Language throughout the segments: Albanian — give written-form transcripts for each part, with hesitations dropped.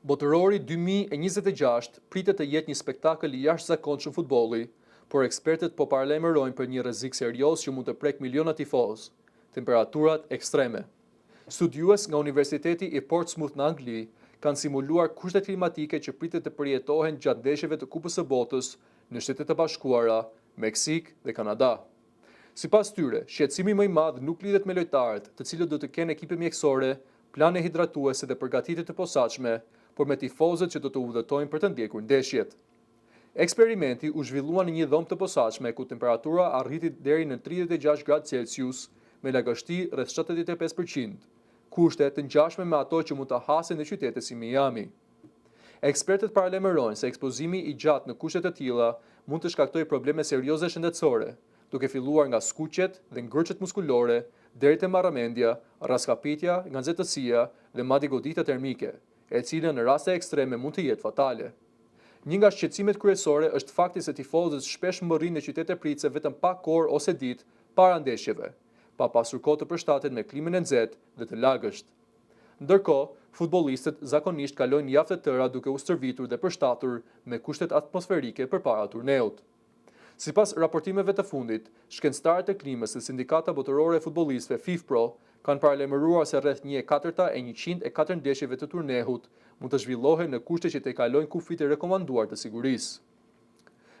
Botërori 2026 pritet të jetë një spektakël i jashtëzakonshëm futbolli, por ekspertët po paralajmërojnë për një rrezik serioz që mund të prek miliona tifoz, temperaturat ekstreme. Studiues nga Universiteti i Portsmouth në Angli kanë simuluar kushtet klimatike që pritet të përjetohen gjatë ndeshjeve të Kupës së Botës në Shtetet e Bashkuara, Meksik dhe Kanada. Sipas tyre, shqetësimi më i madh nuk lidhet me lojtarët, të cilët do të kenë ekipe mjekësore, plane hidratuese dhe përgatitje të posaçme, por me tifozët që do të udhëtojnë për të ndjekur ndeshjet. Eksperimenti u zhvillua në një dhomë të posaçme ku temperatura arriti deri në 36 gradë Celsius me lagështi rreth 75%, kushte të ngjashme me ato që mund të hasen në qytete si Miami. Ekspertët paralajmërojnë se ekspozimi i gjatë në kushte të tilla mund të shkaktojë probleme serioze shëndetësore, duke filluar nga skuqjet dhe ngërçet muskulore deri te marrëmendja, rrezikapitja, nga nxehtësia dhe madje goditja termike, e cila në raste ekstreme mund të jetë fatale. Një nga shqetësimet kryesore është fakti se tifozët shpesh mbërrinë në qytete pritse vetëm pak orë ose ditë para ndeshjeve, pa pasur kohë të përshtatet me klimën e nxehtë dhe të lagësht. Ndërkohë, futbollistët zakonisht kalojnë javë të tëra duke u stërvitur dhe përshtatur me kushtet atmosferike përpara turneut. Sipas raportimeve të fundit, shkencëtarët e klimës dhe Sindikata Botërore e Futbollistëve FIFPro kanë paralajmëruar se rreth 1/4 e 104 ndeshjeve të turnehut mund të zhvillohen në kushte që të kalojnë kufit e rekomanduar të sigurisë.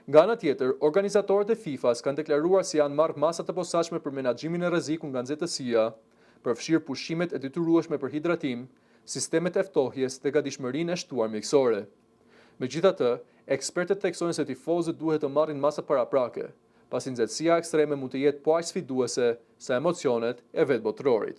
Nga ana tjetër, organizatorët e FIFA-s kanë deklaruar se janë marrë masa të posaçme për menaxhimin e rrezikut nga nxehtësia, përfshirë pushimet e detyrueshme për hidratim, sistemet e ftohjes dhe gatishmërinë e shtuar mjekësore. Megjithatë, ekspertët theksojnë se tifozët duhet të marrin masa paraprake, pasi nxehtësia ekstreme mund të jetë po aq sfiduese sa emocionet e vetë botërorit.